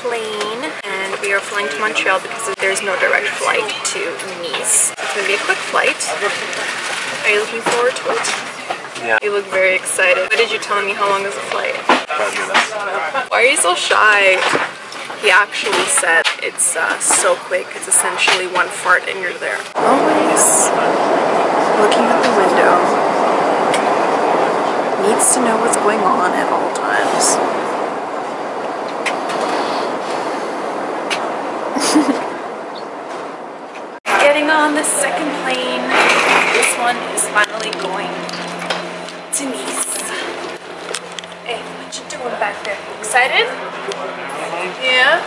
plane and we are flying to Montreal because there's no direct flight to Nice. It's gonna be a quick flight. Are you looking forward to it? Yeah. You look very excited. What did you tell me? How long is the flight? 5 minutes. Why are you so shy? He actually said it's so quick. It's essentially one fart and you're there. Always looking at the window. Needs to know what's going on at all times. Getting on the second plane. This one is finally going to Nice. Hey, what you doing back there? Excited? Yeah?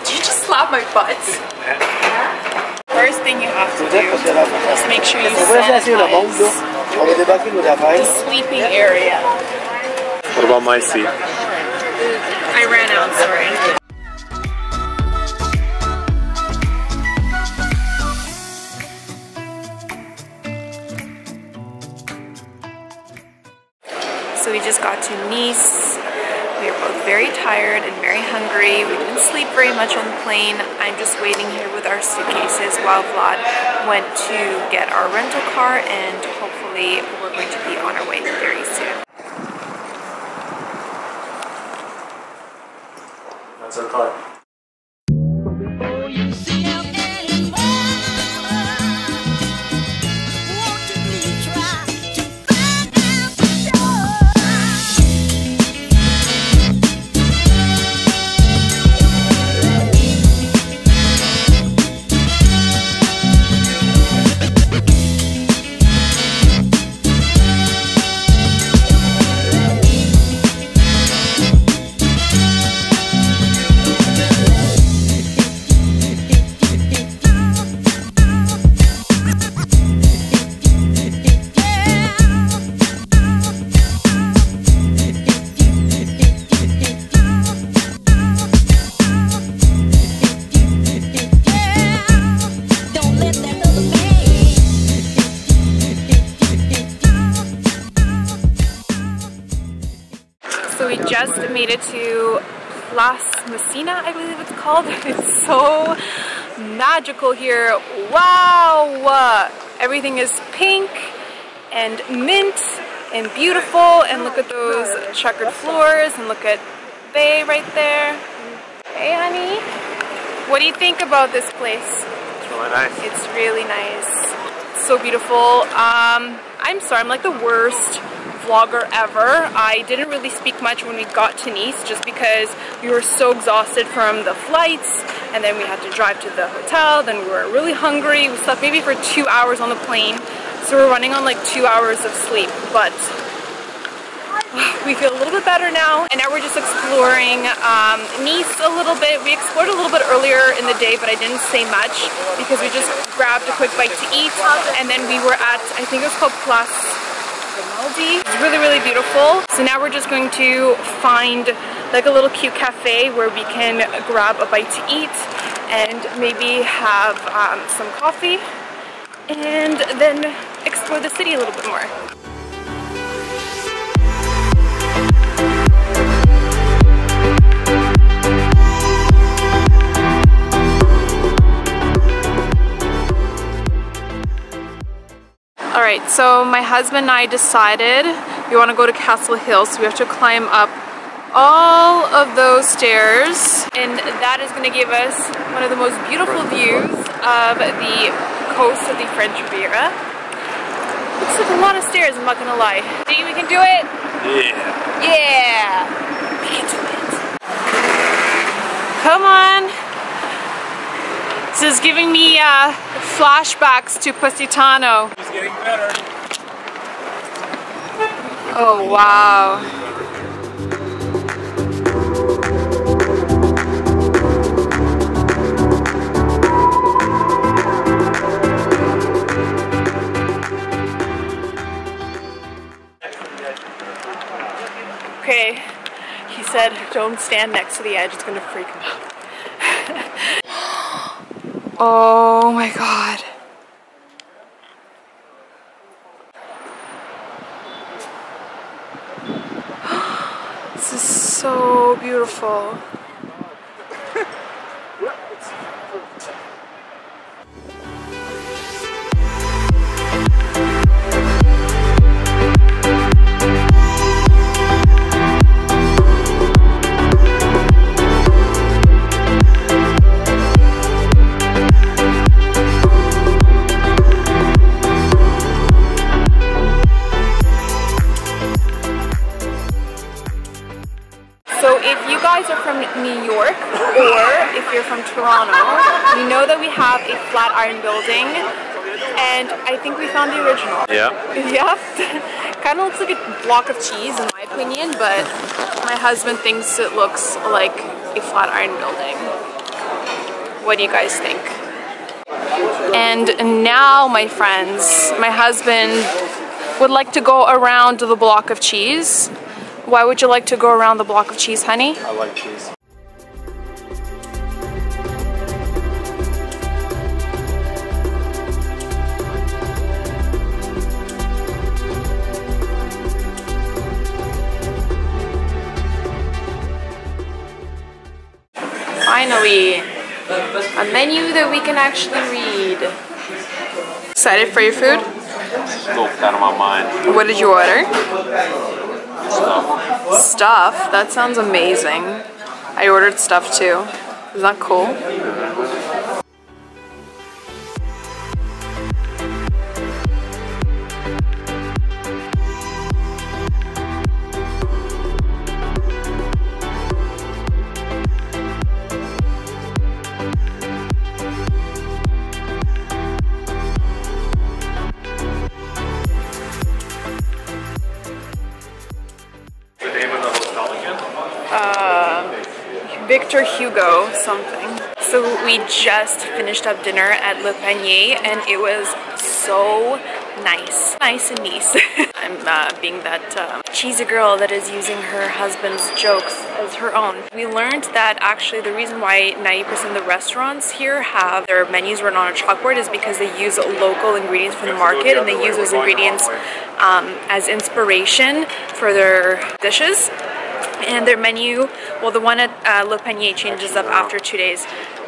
Did you just slap my butt? First thing you have to do is make sure you sanitize the sleeping area. What about my seat? I ran out, sorry. So we just got to Nice. We are both very tired and very hungry. We didn't sleep very much on the plane. I'm just waiting here with our suitcases while Vlad went to get our rental car, and hopefully we're going to be on our way very soon. That's our car. Just made it to Place Messina, I believe it's called. It's so magical here. Wow! Everything is pink and mint and beautiful, and look at those checkered floors, and look at Bay right there. Hey honey, what do you think about this place? It's really nice. It's really nice. So beautiful. I'm sorry, I'm like the worst vlogger ever. I didn't really speak much when we got to Nice just because we were so exhausted from the flights, and then we had to drive to the hotel, then we were really hungry. We slept maybe for 2 hours on the plane, so we're running on like 2 hours of sleep, but we feel a little bit better now, and now we're just exploring Nice a little bit. We explored a little bit earlier in the day, but I didn't say much because we just grabbed a quick bite to eat, and then we were at, I think it was called Place. It's really, really beautiful. So now we're just going to find like a little cute cafe where we can grab a bite to eat and maybe have some coffee and then explore the city a little bit more. Alright, so my husband and I decided we want to go to Castle Hill, so we have to climb up all of those stairs, and that is going to give us one of the most beautiful views of the coast of the French Riviera. Looks like a lot of stairs, I'm not going to lie. Think we can do it? Yeah. Yeah! We can do it. Come on! This is giving me flashbacks to Positano. It's getting better. Oh wow. Okay, he said don't stand next to the edge, it's gonna freak him out. Oh my god. This is so beautiful. flat iron building, and I think we found the original. Yeah. Yeah. Kind of looks like a block of cheese in my opinion, but my husband thinks it looks like a flat iron building. What do you guys think? And now, my friends, my husband would like to go around the block of cheese. Why would you like to go around the block of cheese, honey? I like cheese. Finally, a menu that we can actually read. Excited for your food? Still out of my mind. What did you order? Stuff. Stuff? That sounds amazing. I ordered stuff too. Isn't that cool? Victor Hugo something. So we just finished up dinner at Le Panier and it was so nice. Nice and nice. I'm being that cheesy girl that is using her husband's jokes as her own. We learned that actually the reason why 90% of the restaurants here have their menus written on a chalkboard is because they use local ingredients from the market and they use those ingredients as inspiration for their dishes. And their menu, well, the one at Le Panier changes up after 2 days.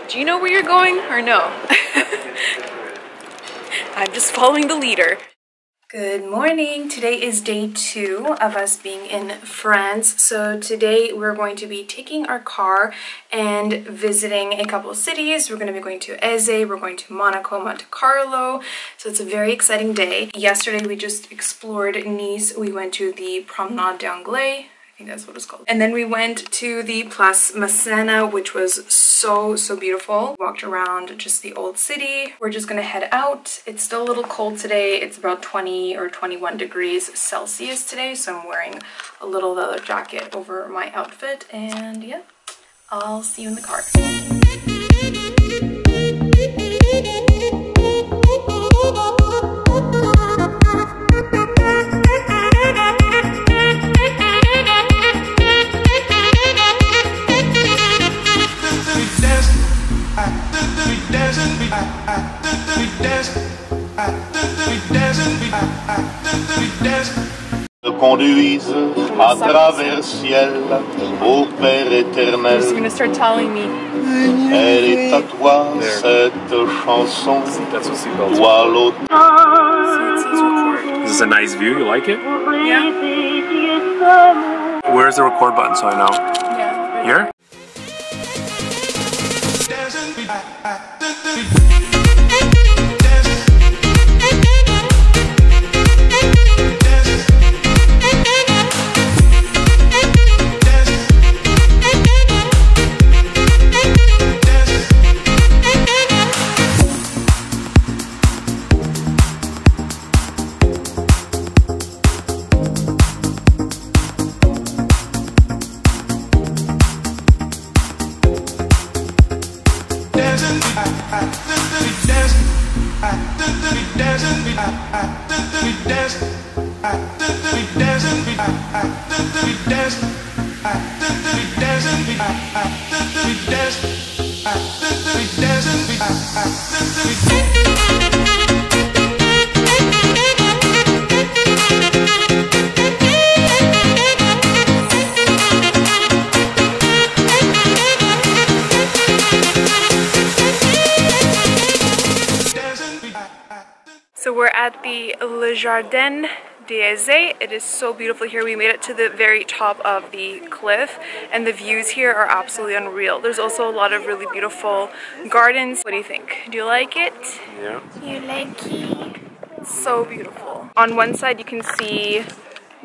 Do you know where you're going or no? I'm just following the leader. Good morning. Today is day 2 of us being in France. So today we're going to be taking our car and visiting a couple of cities. We're going to be going to Eze, we're going to Monaco, Monte-Carlo. So it's a very exciting day. Yesterday we just explored Nice. We went to the Promenade d'Anglais. I think that's what it's called. And then we went to the Place Masséna, which was so beautiful. Walked around just the old city. We're just gonna head out. It's still a little cold today. It's about 20 or 21 degrees Celsius today, so I'm wearing a little leather jacket over my outfit. And yeah, I'll see you in the car. Te conduise à travers ciel au Père éternel. She's gonna start telling me. Elle est à toi cette chanson. That's what seatbelts Toi are. l'autre. This is a nice view. You like it? Yeah. Where's the record button so I know? Yeah. Here? So we're at the Le Jardin D'Eze. It is so beautiful here. We made it to the very top of the cliff and the views here are absolutely unreal. There's also a lot of really beautiful gardens. What do you think? Do you like it? Yeah. You like it? It's so beautiful. On one side you can see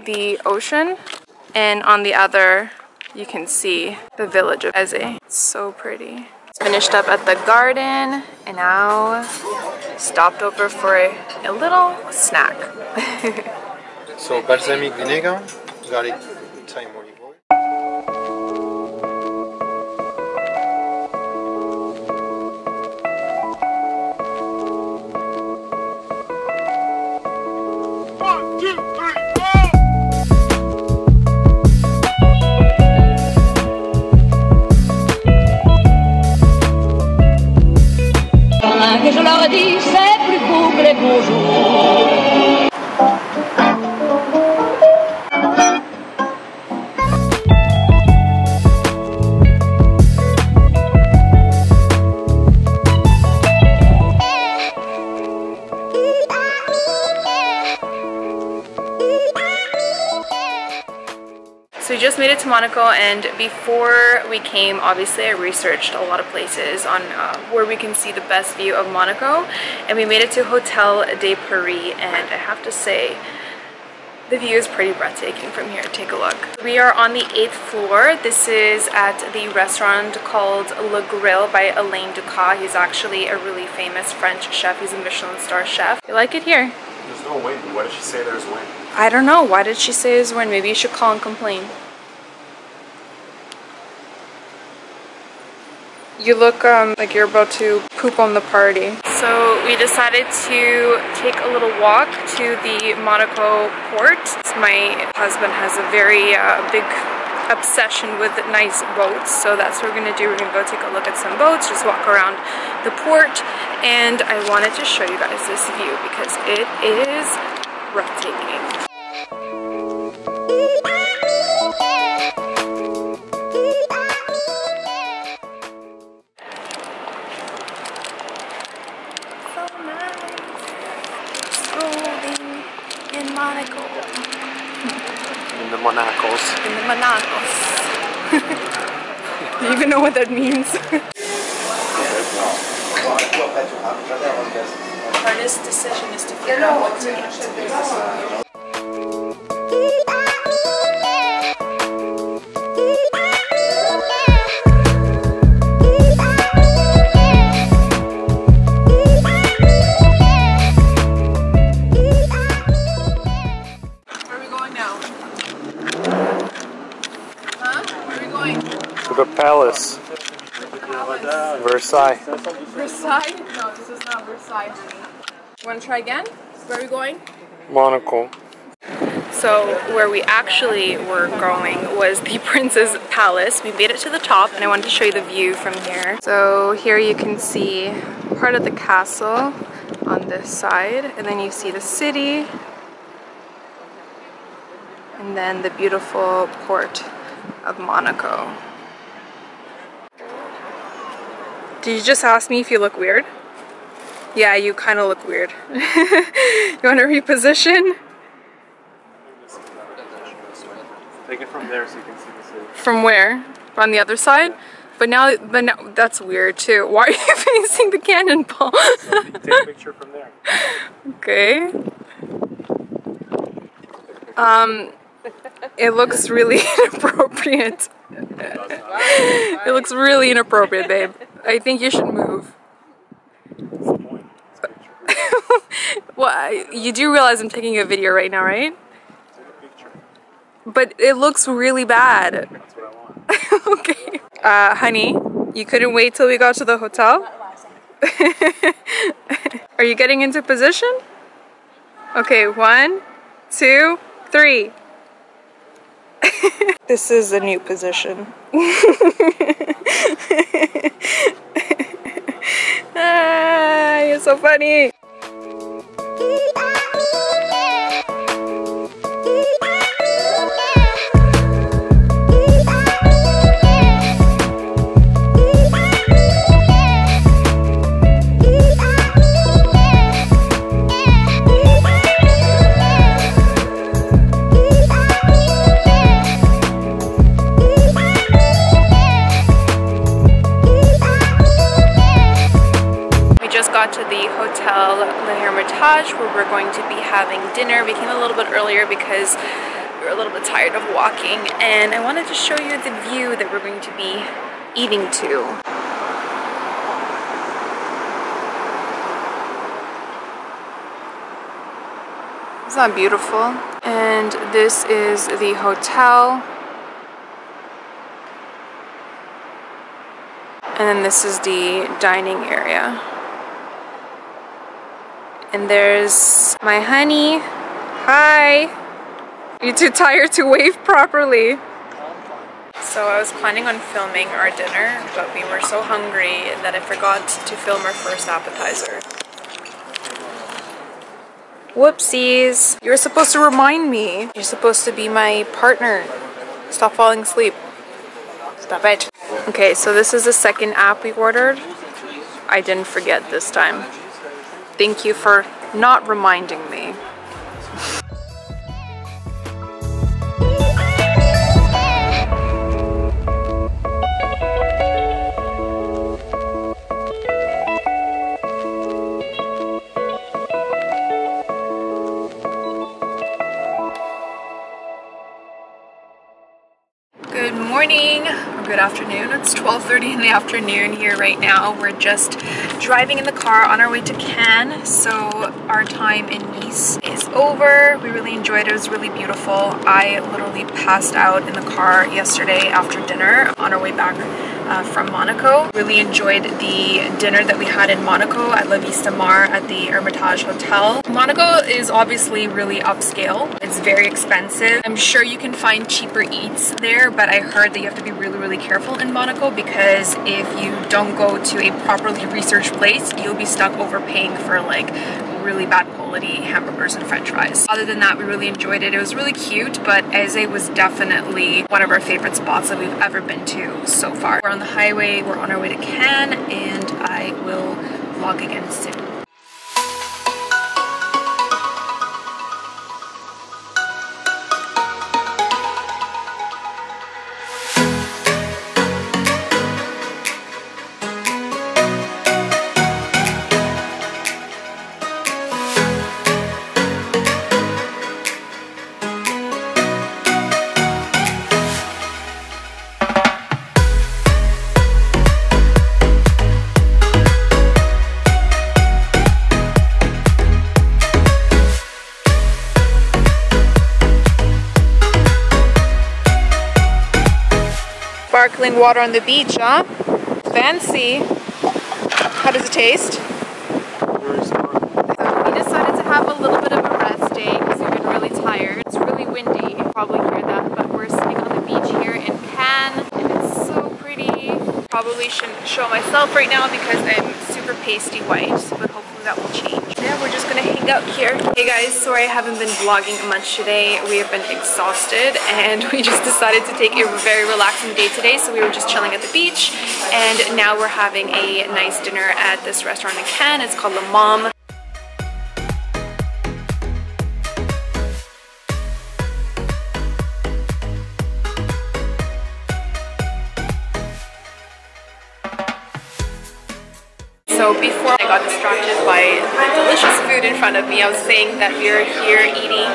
the ocean and on the other you can see the village of Eze. It's so pretty. Finished up at the garden and now stopped over for a little snack. So balsamic vinegar, garlic, thyme, olive oil. Que je leur dis c'est plus beau que les beaux jours. So we just made it to Monaco, and before we came, obviously I researched a lot of places on where we can see the best view of Monaco, and we made it to Hotel de Paris, and I have to say the view is pretty breathtaking from here. Take a look. We are on the 8th floor. This is at the restaurant called Le Grill by Alain Ducasse. He's actually a really famous French chef. He's a Michelin star chef. You like it here? There's no wind. Why did she say there's wind? I don't know. Why did she say there's wind? Maybe you should call and complain. You look like you're about to poop on the party. So we decided to take a little walk to the Monaco port. My husband has a very big obsession with nice boats, so that's what we're gonna do. We're gonna go take a look at some boats, just walk around the port, and I wanted to show you guys this view because it is breathtaking. Monaco. In the Monacos. In the Monacos. Do you even know what that means? Hardest decision is to figure out what to eat. The palace. Versailles. Versailles? No, this is not Versailles, honey. You want to try again? Where are we going? Monaco. So where we actually were going was the Prince's Palace. We made it to the top and I wanted to show you the view from here. So here you can see part of the castle on this side, and then you see the city, and then the beautiful port of Monaco. Did you just ask me if you look weird? Yeah, you kind of look weird. You want to reposition? Take it from there so you can see the city. From where? On the other side? But now that's weird too. Why are you facing the cannonball? So take a picture from there. Okay. It looks really inappropriate. It looks really inappropriate, babe. I think you should move. Well, you do realize I'm taking a video right now, right? Take a picture. But it looks really bad. That's what I want. Okay. Honey, you couldn't wait till we got to the hotel? Are you getting into position? Okay, 1, 2, 3. This is a new position. Ah, you're so funny. To the Hotel Le Hermitage, where we're going to be having dinner. We came a little bit earlier because we were a little bit tired of walking, and I wanted to show you the view that we're going to be eating to. It's not beautiful. And this is the hotel. And then this is the dining area. And there's my honey. Hi! You too tired to wave properly? So I was planning on filming our dinner, but we were so hungry that I forgot to film our first appetizer. Whoopsies! You were supposed to remind me. You're supposed to be my partner. Stop falling asleep. Stop it. Okay, so this is the second app we ordered. I didn't forget this time. Thank you for not reminding me. Good morning, or good afternoon. It's 12:30 in the afternoon here right now. We're just driving in the car on our way to Cannes. So our time in Nice is over. We really enjoyed it. It was really beautiful. I literally passed out in the car yesterday after dinner on our way back from Monaco. Really enjoyed the dinner that we had in Monaco at La Vistamar at the Hermitage Hotel. Monaco is obviously really upscale. It's very expensive. I'm sure you can find cheaper eats there, but I heard that you have to be really careful in Monaco because if you don't go to a properly researched place, you'll be stuck overpaying for like really bad quality hamburgers and french fries. Other than that, we really enjoyed it. It was really cute, but Eze was definitely one of our favorite spots that we've ever been to so far. We're on the highway, we're on our way to Cannes, and I will vlog again soon. Sparkling water on the beach, huh? Fancy. How does it taste? Very smart. So we decided to have a little bit of a rest day because we've been really tired. It's really windy. You probably hear that, but we're sitting on the beach here in Cannes and it's so pretty. Probably shouldn't show myself right now because I'm super pasty white, but hopefully that will change. Yeah, we're just gonna hang out here. Hey guys, sorry I haven't been vlogging much today. We have been exhausted and we just decided to take a very relaxing day today. So we were just chilling at the beach and now we're having a nice dinner at this restaurant in Cannes. It's called the Mome. So before I got distracted by the delicious food in front of me, I was saying that we are here eating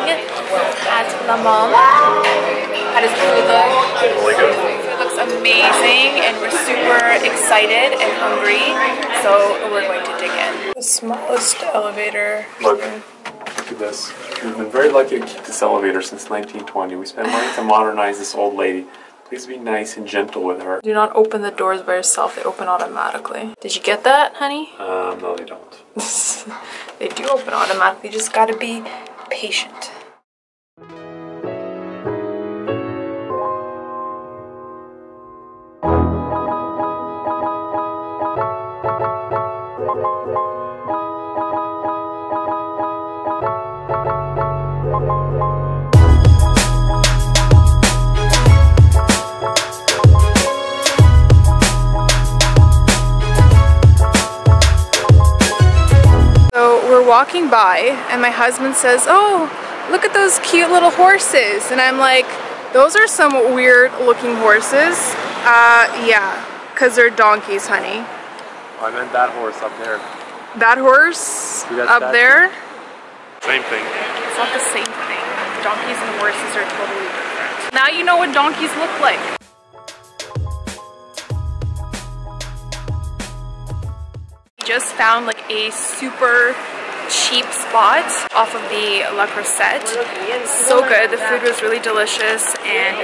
at La Mome. How does the food look? Really good. The food looks amazing and we're super excited and hungry. So we're going to dig in. The smallest elevator. Look at this. We've been very lucky to keep this elevator since 1920. We spent money to modernize this old lady. Please be nice and gentle with her. Do not open the doors by yourself. They open automatically. Did you get that, honey? No, they don't. They do open automatically. You just gotta be patient. Walking by and my husband says, "Oh, look at those cute little horses," and I'm like, "Those are some weird looking horses." Yeah, because they're donkeys, honey. I meant that horse up there. That horse up there? Same thing. It's not the same thing. Donkeys and horses are totally different. Now you know what donkeys look like. We just found like a super cheap spot off of the La Croisette. So good. The food was really delicious and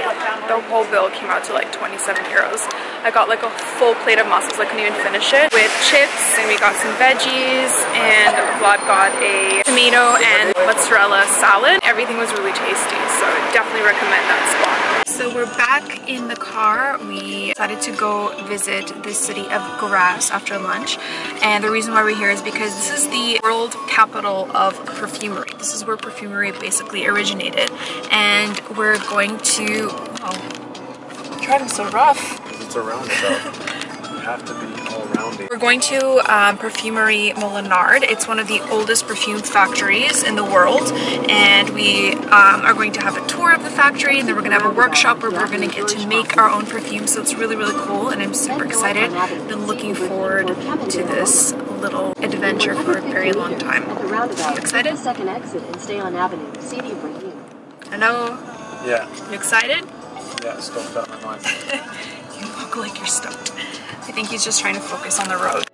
the whole bill came out to like 27 euros. I got like a full plate of mussels. I couldn't even finish it, with chips, and we got some veggies, and Vlad got a tomato and mozzarella salad. Everything was really tasty, so I definitely recommend that spot. So we're back in the car. We decided to go visit the city of Grasse after lunch, and the reason why we're here is because this is the world capital of perfumery. This is where perfumery basically originated, and we're going to... Oh, driving so rough. It's a roundabout. You have to be all rounding. We're going to Perfumery Molinard. It's one of the oldest perfume factories in the world, and we are going to have a tour of the factory, and then we're going to have a workshop where we're going to get to make our own perfume. So it's really, really cool, and I'm super excited. I've been looking forward to this little adventure for a very long time. Are you excited? Second exit and stay on Avenue. CD for you. Hello? Yeah. You excited? Yeah, stoked out my mind. You look like you're stoked. I think he's just trying to focus on the road.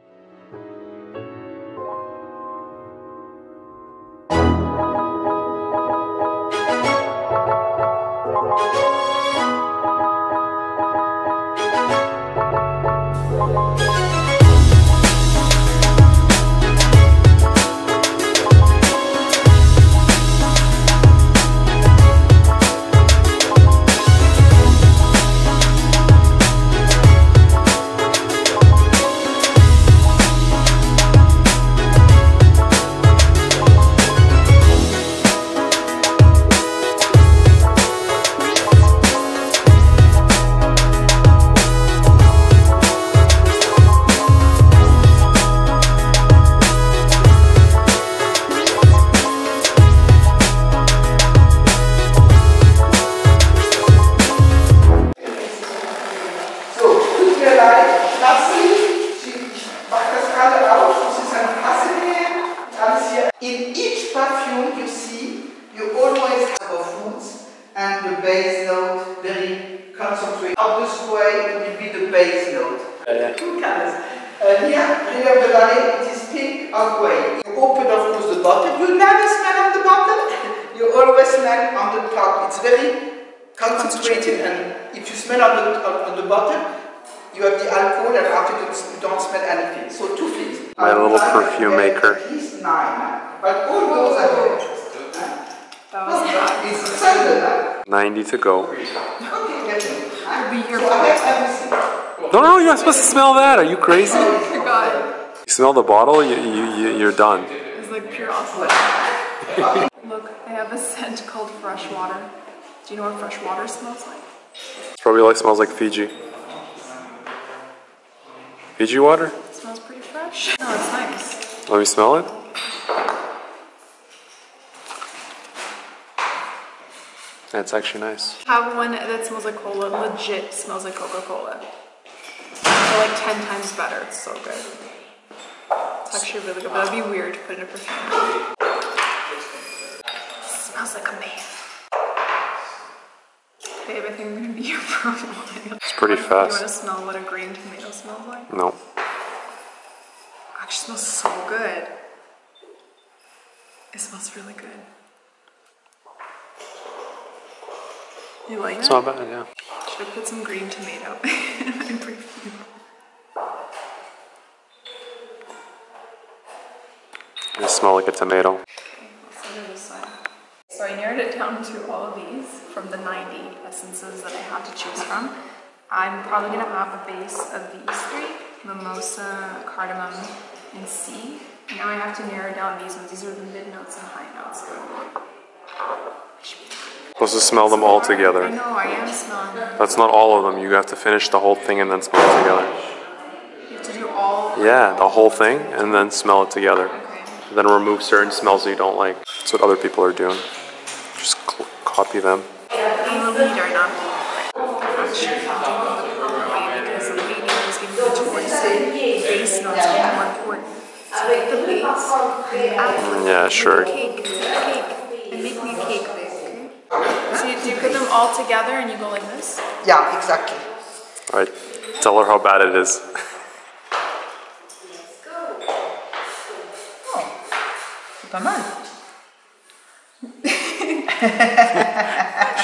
In each perfume you see, you always have a fruits and the base note very concentrated. Of the spray it will be the base note. Two colors. Here, Riviera de Valley, it is pink and grey. You open of course the bottle, you never smell on the bottle, you always smell on the top. It's very concentrated, and if you smell on the bottle, you have the alcohol, and after you don't smell anything. So two things. My little perfume maker. At least 9. But all those are there. That was bad. It's 7. 90 to go. Okay, get me. I'll be here So for I have everything. No, you're not supposed to smell that. Are you crazy? I forgot. You smell the bottle, you're done. It's like pure awesome. Look, they have a scent called fresh water. Do you know what fresh water smells like? It probably smells like Fiji. Fiji water? It smells pretty fresh. No, it's nice. Let me smell it. That's actually nice. Have one that smells like cola. Legit smells like Coca-Cola. They're like 10 times better. It's so good. It's actually really good, but that'd be weird to put in a perfume. It smells like a man. Babe, I think I'm gonna be here for a while. It's pretty Do you fast. want to smell what a green tomato smells like? No. It actually smells so good. It smells really good. You like it? It's not bad, yeah. Should have put some green tomato in my perfume. They smell like a tomato. Okay, I'll set it aside. So I narrowed it down to all of these from the 90 essences that I had to choose from. I'm probably going to have a base of these 3, mimosa, cardamom, and C. Now I have to narrow down these ones. These are the mid notes and high notes. Supposed to smell them all together. I know, I am smelling them. That's not all of them. You have to finish the whole thing and then smell it together. You have to do all? Yeah, the whole thing and then smell it together. Okay. Then remove certain smells that you don't like. That's what other people are doing. Just copy them. I'm a leader, not actually doing the proper way, because the lady was giving me the choice. Base notes are more important. So make the base, and add Yeah, sure. cake, and make me a cake, babe. Okay? So you put them all together and you go like this? Yeah, exactly. Alright, tell her how bad it is. pas mal.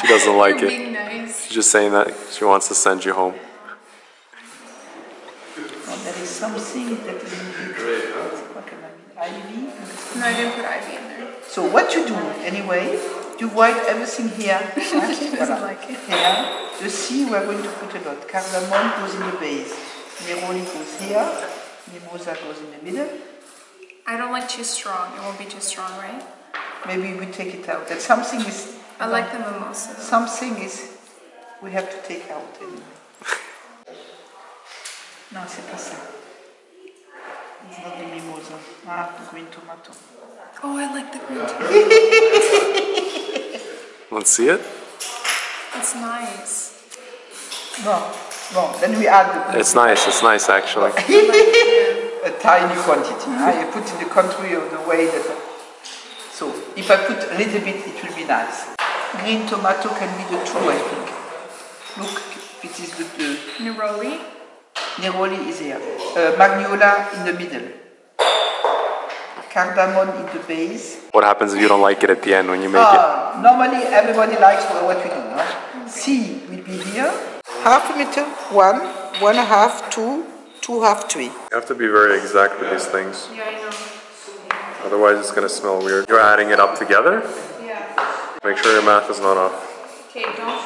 She doesn't like it. Being nice. She's just saying that she wants to send you home. Oh, there is something that is ivy. No, I didn't put ivy in there. So what you do anyway, you wipe everything here. She doesn't like it. Here, you see we're going to put a lot. Cardamom goes in the base. Neroli goes here. Mimosa goes in the middle. I don't like too strong. It won't be too strong, right? Maybe we take it out. That something is... I like the mimosa. Something is... We have to take out anyway. No, c'est pas ça. It's not the mimosa. Ah, the green tomato. Oh, I like the green tomato. Let's see it. It's nice. No, then we add the... It's nice actually. A tiny quantity. You put in the country of the way that... So, if I put a little bit, it will be nice. Green tomato can be the two, I think. Look, it is the Neroli. Neroli is here. Magnolia in the middle. Cardamom in the base. What happens if you don't like it at the end when you make it? Normally everybody likes what we do. No? C will be here. Half a meter, 1, 1.5, 2, 2.5, 3. You have to be very exact with these things. Yeah, I know. Otherwise it's going to smell weird. You're adding it up together? Yeah. Make sure your math is not off. Okay, don't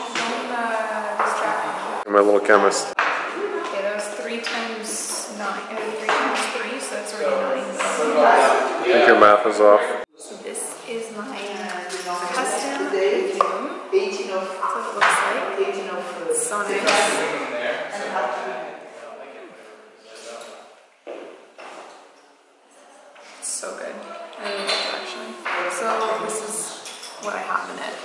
distract me. I'm a little chemist. Okay, that was 3 times 9. 3 times 3, so that's already 9. I think your math is off. So this is my custom perfume. 18 of... That's what it looks like. 18 of... So nice. So good. I really like it actually. So this is what I have in it.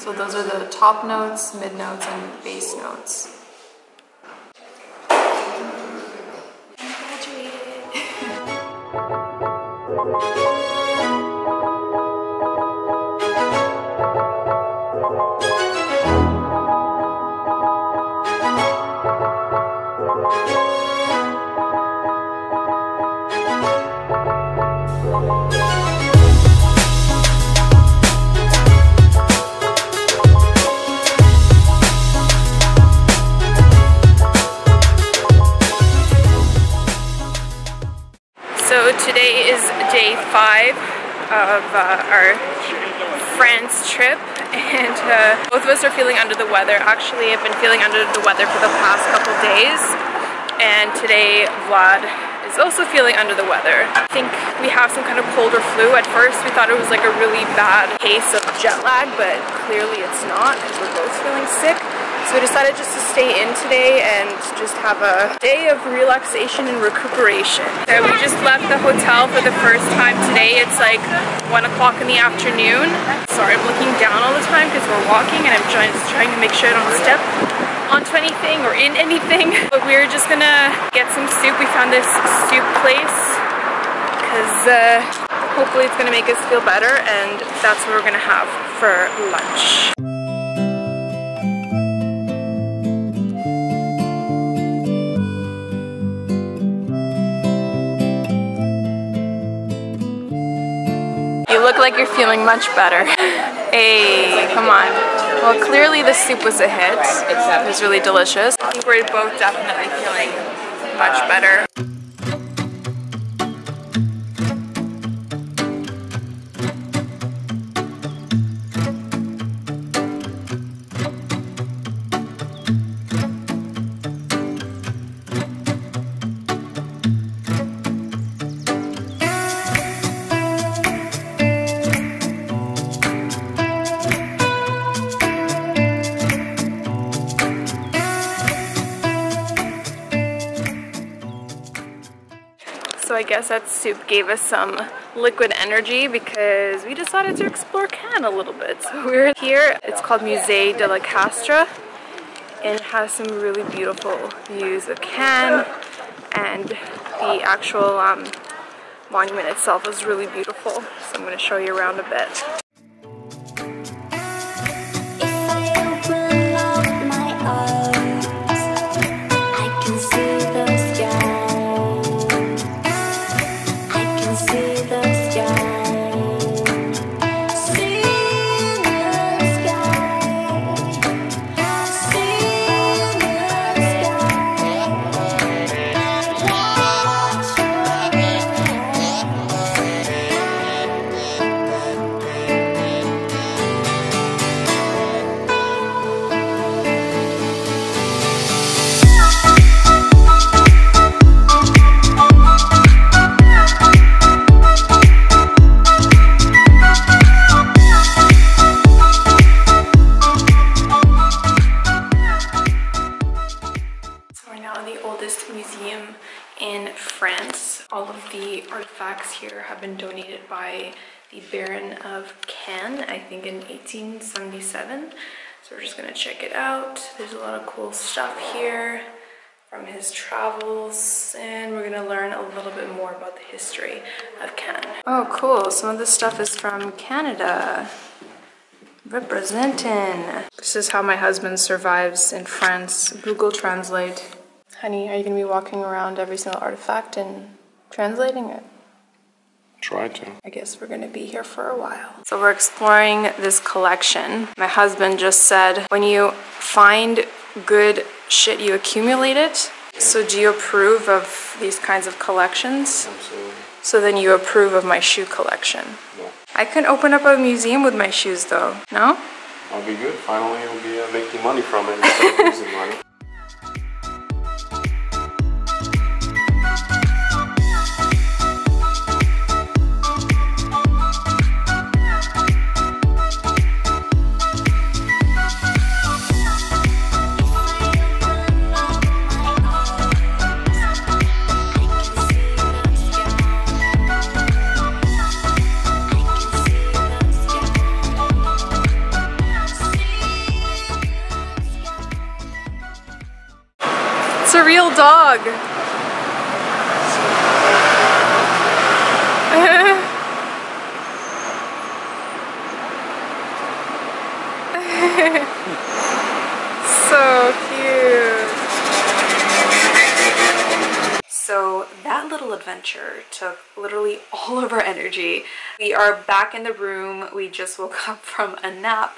So those are the top notes, mid notes, and base notes. I graduated. So today is day 5 of our France trip, and both of us are feeling under the weather. Actually, I've been feeling under the weather for the past couple days, and today Vlad is also feeling under the weather. I think we have some kind of cold or flu. At first we thought it was like a really bad case of jet lag, but clearly it's not because we're both feeling sick. So we decided just to stay in today and just have a day of relaxation and recuperation. So we just left the hotel for the first time today. It's like 1 o'clock in the afternoon. Sorry, I'm looking down all the time because we're walking and I'm trying to make sure I don't step onto anything or in anything. But we're just gonna get some soup. We found this soup place because hopefully it's gonna make us feel better, and that's what we're gonna have for lunch. You look like you're feeling much better. Hey, come on. Well, clearly the soup was a hit. It was really delicious. I think we're both definitely feeling much better. So I guess that soup gave us some liquid energy because we decided to explore Cannes a little bit. So we're here, it's called Musée de la Castre, and it has some really beautiful views of Cannes, and the actual monument itself is really beautiful. So I'm going to show you around a bit. I All of the artifacts here have been donated by the Baron of Cannes, I think in 1877. So we're just gonna check it out. There's a lot of cool stuff here from his travels, and we're gonna learn a little bit more about the history of Cannes. Oh, cool. Some of this stuff is from Canada. Representing. This is how my husband survives in France. Google Translate. Honey, are you gonna be walking around every single artifact and translating it? Try to. I guess we're gonna be here for a while. So we're exploring this collection. My husband just said, when you find good shit, you accumulate it. So do you approve of these kinds of collections? Absolutely. So then you approve of my shoe collection? No. I can open up a museum with my shoes though, no? That'll be good. Finally you'll be making money from it instead of losing money. It's a real dog. So cute. So that little adventure took literally all of our energy. We are back in the room. We just woke up from a nap.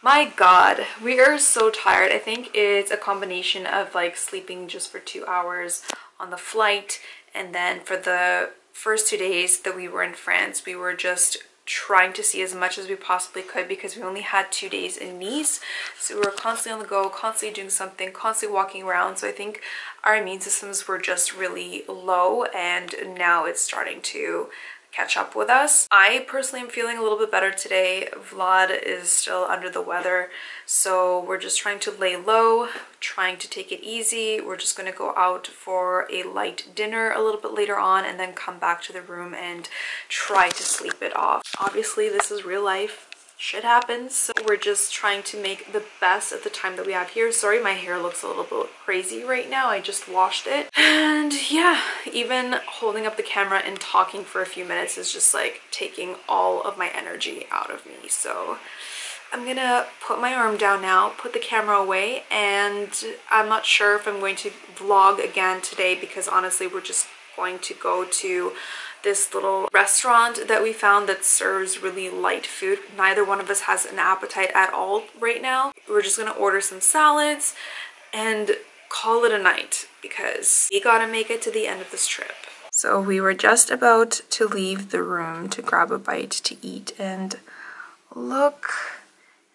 My God, we are so tired. I think it's a combination of like sleeping just for 2 hours on the flight, and then for the first 2 days that we were in France, we were just trying to see as much as we possibly could because we only had 2 days in Nice. So we were constantly on the go, constantly doing something, constantly walking around. So I think our immune systems were just really low, and now it's starting to catch up with us. I personally am feeling a little bit better today. Vlad is still under the weather, so we're just trying to lay low, trying to take it easy. We're just gonna go out for a light dinner a little bit later on and then come back to the room and try to sleep it off. Obviously, this is real life. Shit happens, so we're just trying to make the best of the time that we have here. Sorry, my hair looks a little bit crazy right now. I just washed it. And yeah, even holding up the camera and talking for a few minutes is just like taking all of my energy out of me. So I'm gonna put my arm down now, put the camera away, and I'm not sure if I'm going to vlog again today because honestly, we're just going to go to this little restaurant that we found that serves really light food. Neither one of us has an appetite at all right now. We're just gonna order some salads and call it a night because we gotta make it to the end of this trip. So we were just about to leave the room to grab a bite to eat, and look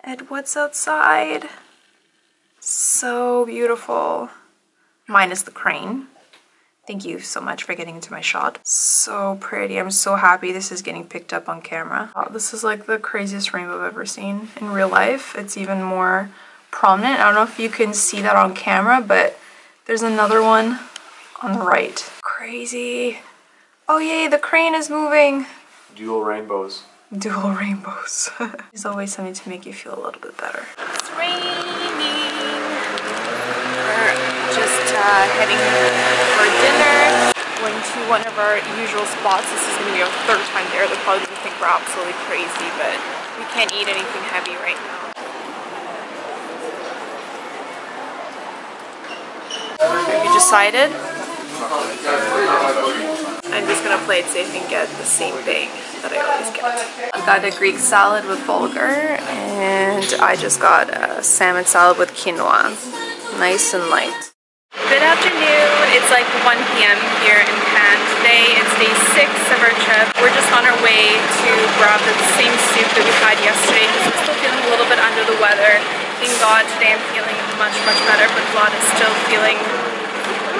at what's outside. So beautiful. Minus the crane. Thank you so much for getting into my shot. So pretty. I'm so happy this is getting picked up on camera. Oh, this is like the craziest rainbow I've ever seen in real life. It's even more prominent. I don't know if you can see that on camera, but there's another one on the right. Crazy. Oh yay, the crane is moving. Dual rainbows. Dual rainbows. There's always something to make you feel a little bit better. It's raining. We're just heading for dinner, going to one of our usual spots. This is going to be our third time there. They're probably going to think we're absolutely crazy, but we can't eat anything heavy right now. Have you decided? I'm just going to play it safe and get the same thing that I always get. I got a Greek salad with bulgur, and I just got a salmon salad with quinoa. Nice and light. Good afternoon. It's like 1 p.m. here in Cannes. Today it's day 6 of our trip. We're just on our way to grab the same soup that we had yesterday because I'm still feeling a little bit under the weather. Thank God today I'm feeling much better, but Vlad is still feeling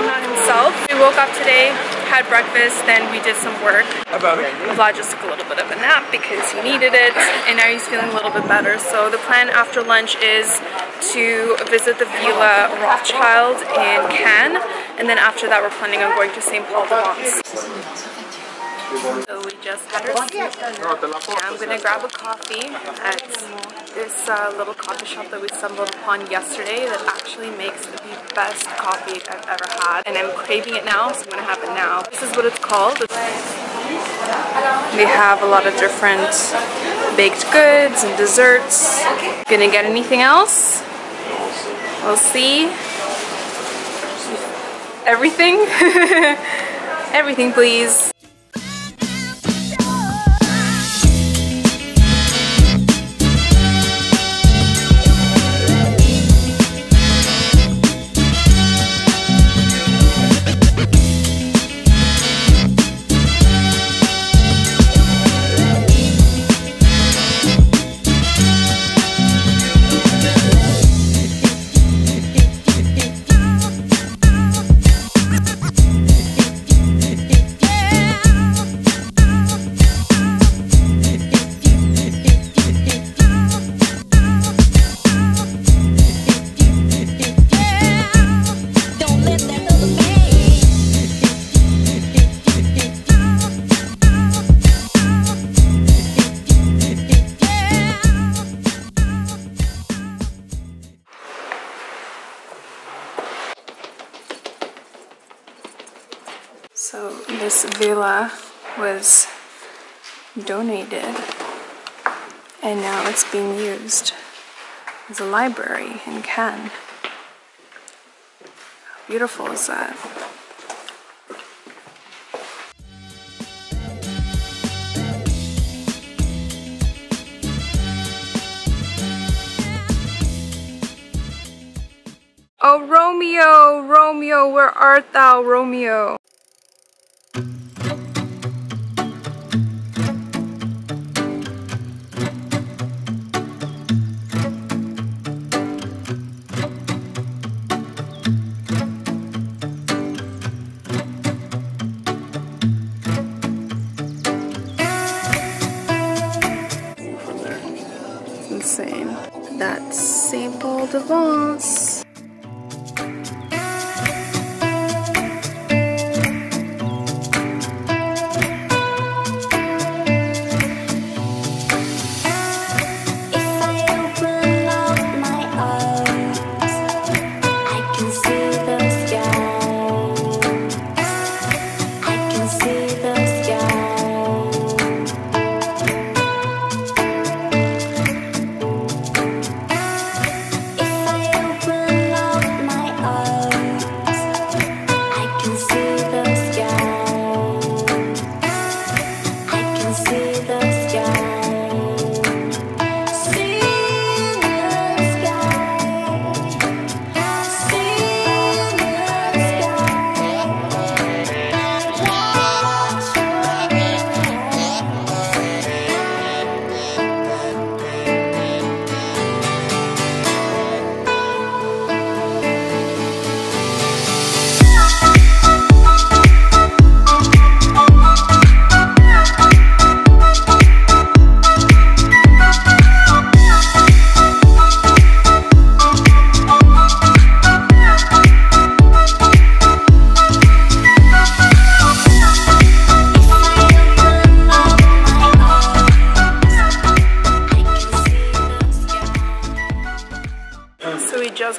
not himself. We woke up today, had breakfast, then we did some work. Vlad just took a little bit of a nap because he needed it, and now he's feeling a little bit better. So the plan after lunch is to visit the Villa Rothschild in Cannes, and then after that we're planning on going to St-Paul-de-Vence. So we just had our soup. I'm gonna grab a coffee at this little coffee shop that we stumbled upon yesterday that actually makes the best coffee I've ever had, and I'm craving it now, so I'm gonna have it now. This is what it's called. They have a lot of different baked goods and desserts. Gonna get anything else? We'll see. Everything? Everything, please. So this villa was donated and now it's being used as a library in Cannes. How beautiful is that? Oh, Romeo, Romeo, where art thou, Romeo? Insane. That's St-Paul-de-Vence.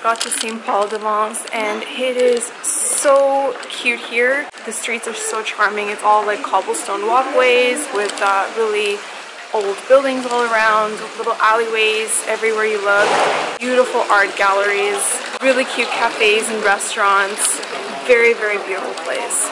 Got to St-Paul-de-Vence and it is so cute here. The streets are so charming. It's all like cobblestone walkways with really old buildings all around, little alleyways everywhere you look, beautiful art galleries, really cute cafes and restaurants. Very, very beautiful place.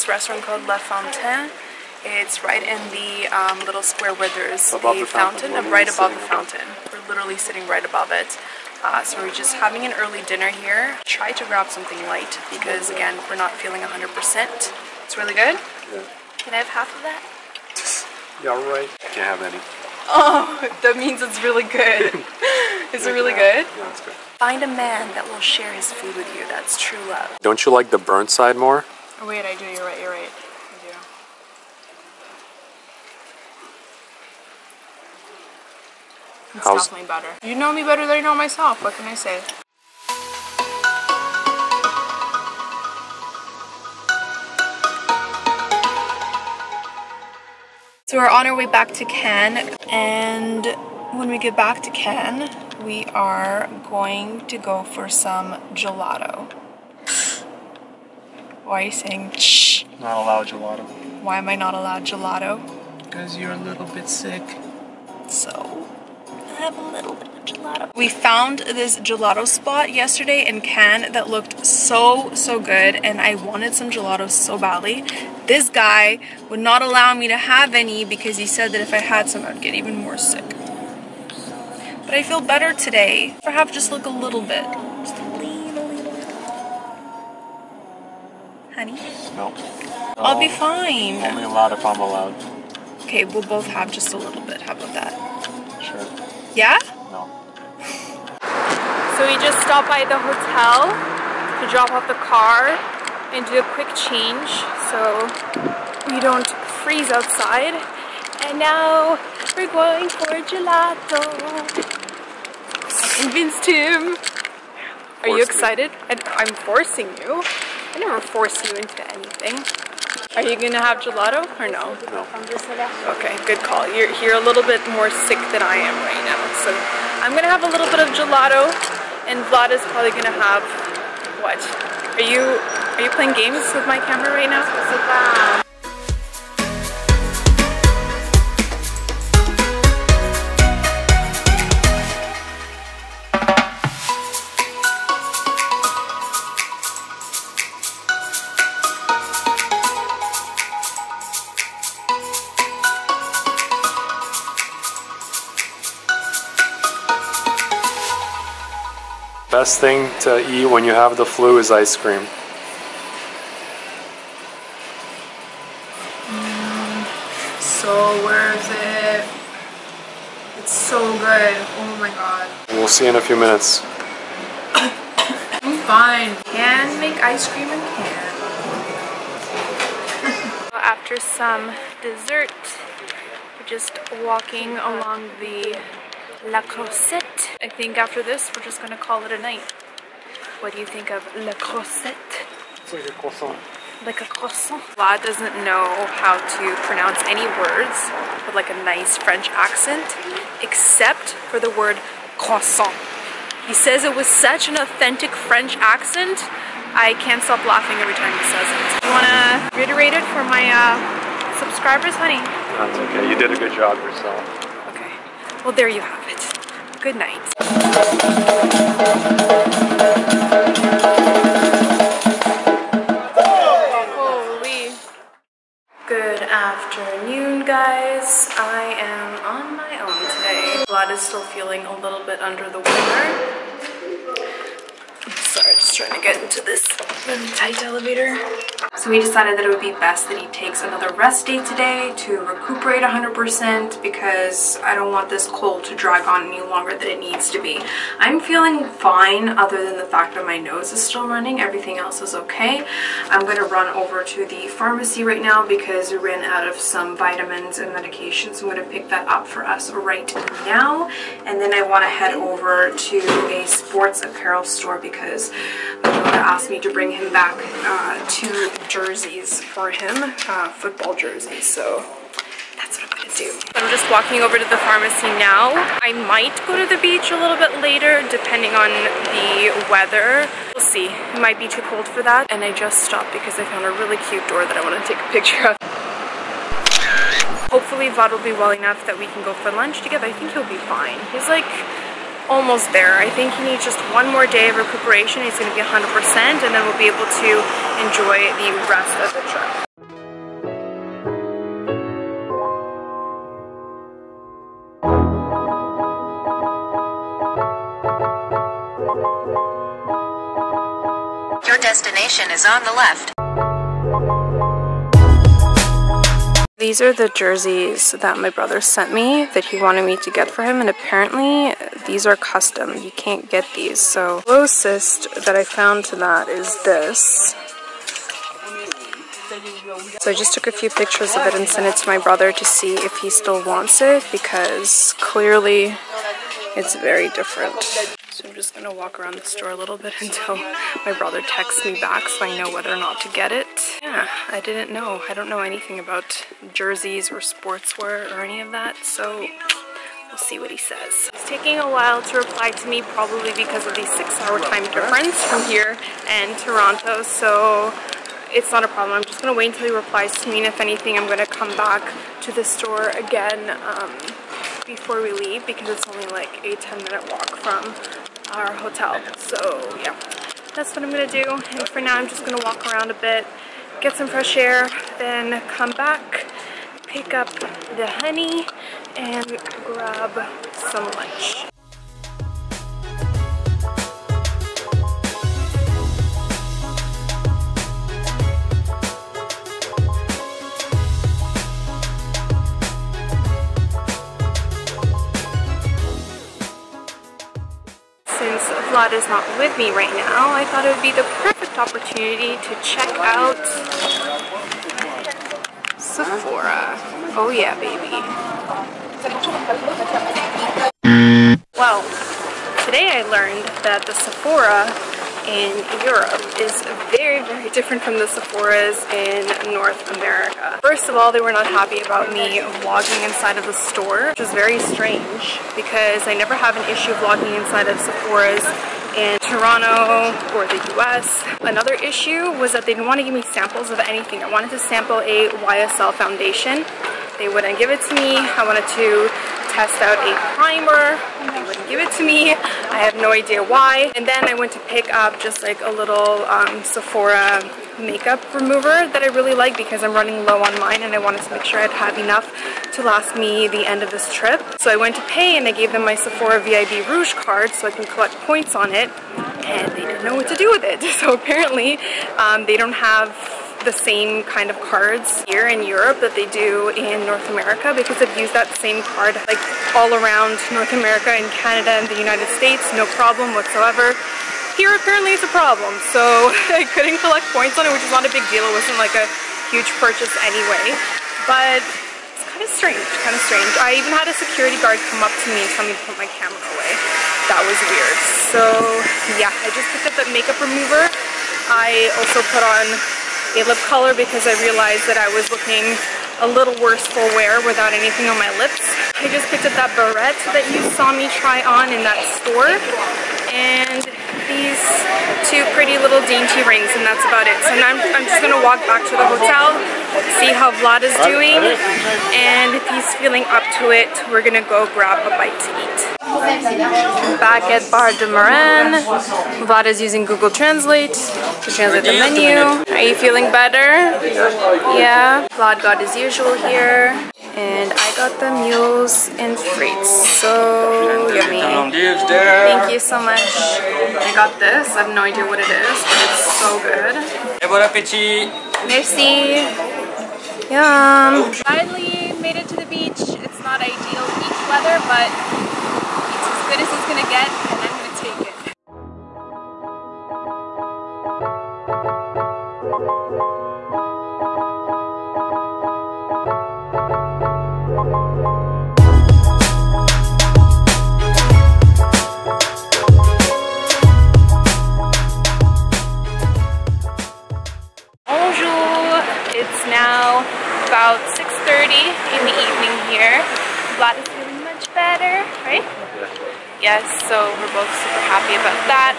this restaurant called La Fontaine. It's right in the little square where there's above the fountain, right above the fountain. We're literally sitting right above it. So we're just having an early dinner here. Try to grab something light because, again, we're not feeling 100%. It's really good. Yeah. Can I have half of that? Yeah, right. Can't have any. Oh, that means it's really good. Is it really good? Yeah, it's good. Find a man that will share his food with you. That's true love. Don't you like the burnt side more? Oh wait, I do. You're right. You're right. I do. It's definitely better. You know me better than I know myself. What can I say? So we're on our way back to Cannes, and when we get back to Cannes, we are going to go for some gelato. Why are you saying shh? Not allowed gelato. Why am I not allowed gelato? Because you're a little bit sick. So, I have a little bit of gelato. We found this gelato spot yesterday in Cannes that looked so good, and I wanted some gelato so badly. This guy would not allow me to have any because he said that if I had some, I'd get even more sick. But I feel better today. If I have just like a little bit. Just a little bit. Honey? No. I'll be fine. Only allowed if I'm allowed. Okay, we'll both have just a little bit. How about that? Sure. Yeah? No. So we just stopped by the hotel to drop off the car and do a quick change so we don't freeze outside. And now we're going for gelato. I convinced him. Are you excited? I'm forcing you. I never force you into anything. Are you gonna have gelato or no? No. Okay, good call. You're a little bit more sick than I am right now. So I'm gonna have a little bit of gelato, and Vlad is probably gonna have what? Are you playing games with my camera right now? Best thing to eat when you have the flu is ice cream. So worth it. It's so good. Oh my god. We'll see in a few minutes. I'm fine. Can make ice cream in can. After some dessert, we're just walking along the La Croisette. I think after this, we're just gonna call it a night. What do you think of La Croisette? It's like a croissant. Like a croissant. Vlad doesn't know how to pronounce any words with like a nice French accent, except for the word croissant. He says it with such an authentic French accent, I can't stop laughing every time he says it. You wanna reiterate it for my subscribers, honey? That's okay. You did a good job yourself. Okay. Well, there you have it. Good night. Holy. Good afternoon, guys. I am on my own today. Vlad is still feeling a little bit under the weather. Sorry, just trying to get into this really tight elevator. So we decided that it would be best that he takes another rest day today to recuperate 100% because I don't want this cold to drag on any longer than it needs to be. I'm feeling fine other than the fact that my nose is still running. Everything else is okay. I'm going to run over to the pharmacy right now because we ran out of some vitamins and medications. I'm going to pick that up for us right now. And then I want to head over to a sports apparel store because Mona asked me to bring him back 2 jerseys for him, football jerseys, so that's what I'm gonna do. I'm just walking over to the pharmacy now. I might go to the beach a little bit later depending on the weather. We'll see. It might be too cold for that. And I just stopped because I found a really cute door that I want to take a picture of. Hopefully Vlad will be well enough that we can go for lunch together. I think he'll be fine. He's like almost there. I think he needs just one more day of recuperation. He's going to be 100%, and then we'll be able to enjoy the rest of the trip. destination is on the left. These are the jerseys that my brother sent me that he wanted me to get for him, and apparently these are custom. You can't get these. So closest that I found to that is this. So I just took a few pictures of it and sent it to my brother to see if he still wants it, because clearly it's very different. So I'm just gonna walk around the store a little bit until my brother texts me back so I know whether or not to get it. Yeah, I didn't know. I don't know anything about jerseys or sportswear or any of that, so we'll see what he says. It's taking a while to reply to me, probably because of the 6-hour time difference from here and Toronto, so it's not a problem. I'm just gonna wait until he replies to me, and if anything, I'm gonna come back to the store again before we leave, because it's only like a 10-minute walk from our hotel. So yeah, that's what I'm gonna do. And for now, I'm just gonna walk around a bit, get some fresh air, then come back, pick up the honey, and grab some lunch. Since Vlad is not with me right now, I thought it would be the perfect opportunity to check out Sephora. Oh yeah, baby. Well, today I learned that the Sephora in Europe is very, very different from the Sephoras in North America. First of all, they were not happy about me vlogging inside of the store, which was very strange because I never have an issue vlogging inside of Sephora's in Toronto or the US. Another issue was that they didn't want to give me samples of anything. I wanted to sample a YSL foundation. They wouldn't give it to me. I wanted to test out a primer. They wouldn't give it to me. I have no idea why. And then I went to pick up just like a little Sephora makeup remover that I really like because I'm running low on mine and I wanted to make sure I'd have enough to last me the end of this trip. So I went to pay and I gave them my Sephora VIB Rouge card so I can collect points on it, and they didn't know what to do with it. So apparently they don't have the same kind of cards here in Europe that they do in North America, because I've used that same card like all around North America and Canada and the United States, no problem whatsoever. Here apparently it's a problem, so I couldn't collect points on it, which is not a big deal. It wasn't like a huge purchase anyway, but it's kind of strange, I even had a security guard come up to me and tell me to put my camera away. That was weird. So yeah, I just picked up that makeup remover. I also put on a lip color because I realized that I was looking a little worse for wear without anything on my lips. I just picked up that barrette that you saw me try on in that store, and these two pretty little dainty rings, and that's about it. So now I'm just gonna walk back to the hotel, see how Vlad is doing, and if he's feeling up to it, we're gonna go grab a bite to eat. Back at Bar de Marin, Vlad is using Google Translate to translate the menu. Are you feeling better? Yeah. Vlad got his usual here, and I got the mules and frites. So yummy. Thank you so much. I got this. I have no idea what it is, but it's so good. Bon appétit. Merci. Yum. Finally made it to the beach. It's not ideal beach weather, but it's as good as it's gonna get, and I'm gonna take it. Bonjour! It's now about 6:30 in the evening here. Vlad is feeling much better, right? Yes, so we're both super happy about that.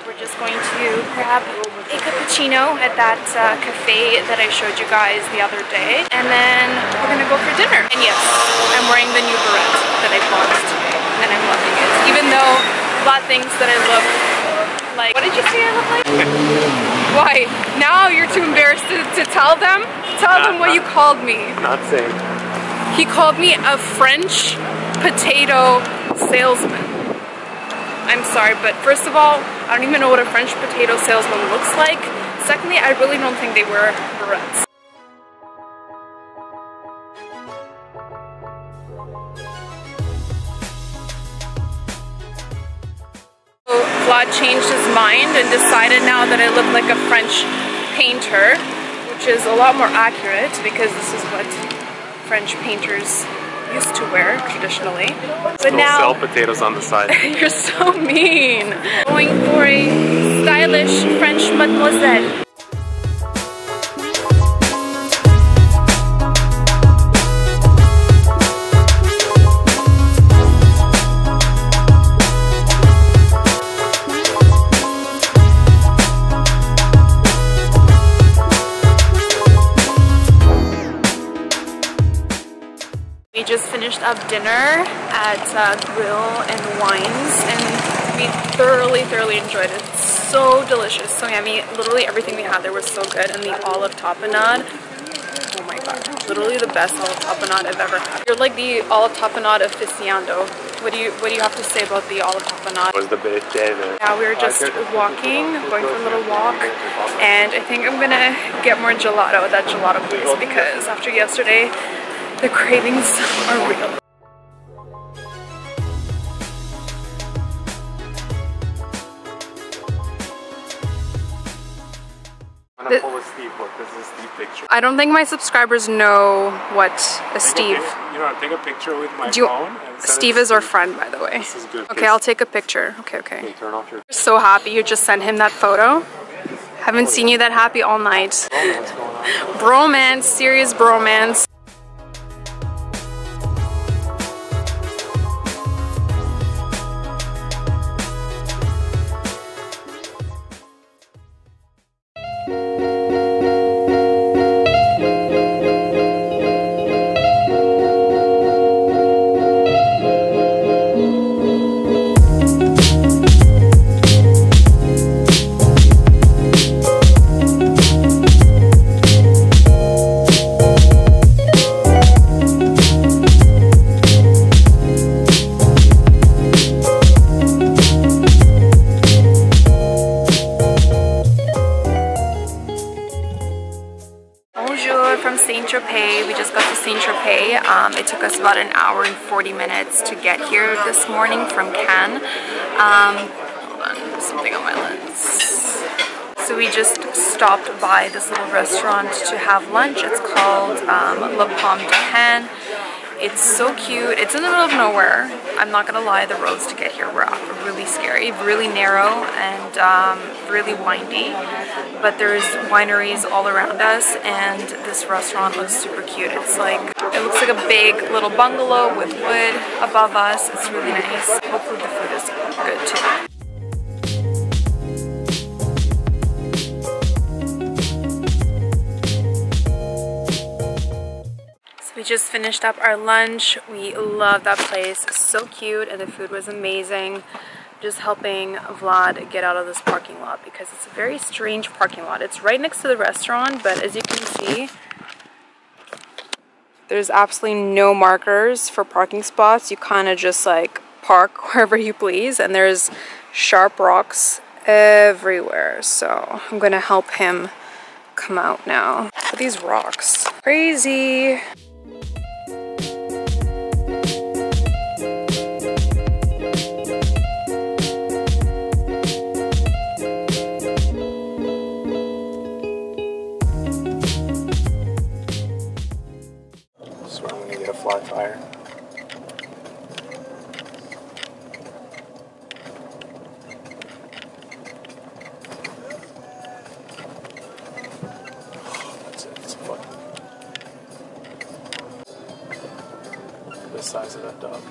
We're just going to grab a cappuccino at that cafe that I showed you guys the other day, and then we're gonna go for dinner. And yes, I'm wearing the new barrette that I bought today, and I'm loving it. Even though Vlad thinks that I look like, what did you say I look like? Why? Now you're too embarrassed to tell them? Tell them what you called me. Not saying. He called me a French potato salesman. I'm sorry, but first of all, I don't even know what a French potato salesman looks like. Secondly, I really don't think they were barrettes. So Vlad changed his mind and decided now that I look like a French painter, which is a lot more accurate because this is what French painters used to wear traditionally. But Still now sell potatoes on the side. you're so mean. Going for a stylish French mademoiselle. We just finished up dinner at Grill and Wines, and we thoroughly enjoyed it. It's so delicious, so yummy. Literally everything we had there was so good, and the olive tapenade, oh my god, literally the best olive tapenade I've ever had. You're like the olive tapenade aficionado. What do you have to say about the olive tapenade? Was the bit there? Yeah, we were just walking, going for a little walk, and I think I'm gonna get more gelato at that gelato place because after yesterday, the cravings are real. I'm gonna pull a Steve. Look, this is a Steve picture. I don't think my subscribers know what a Steve. You know, take a picture with my phone. And Steve is our friend, by the way. This is good. Okay, I'll take a picture. Okay. Okay, turn off your. So happy you just sent him that photo. Haven't seen you that happy all night. What's going on? Bromance, serious bromance. From Saint Tropez. We just got to Saint Tropez. It took us about an hour and 40 minutes to get here this morning from Cannes. Hold on, something on my lens. So we just stopped by this little restaurant to have lunch. It's called Pomme de Cannes. It's so cute. It's in the middle of nowhere. I'm not gonna lie, the roads to get here were really scary, really narrow and really windy. But there's wineries all around us, and this restaurant looks super cute. It looks like a big little bungalow with wood above us. It's really nice. Hopefully the food is good too. We just finished up our lunch. We love that place. So cute, and the food was amazing. Just helping Vlad get out of this parking lot because it's a very strange parking lot. It's right next to the restaurant, but as you can see, there's absolutely no markers for parking spots. You kind of just like park wherever you please, and there's sharp rocks everywhere. So I'm gonna help him come out now. Look at these rocks. Crazy. Flat tire. That's it. It's fucking. The size of that dog.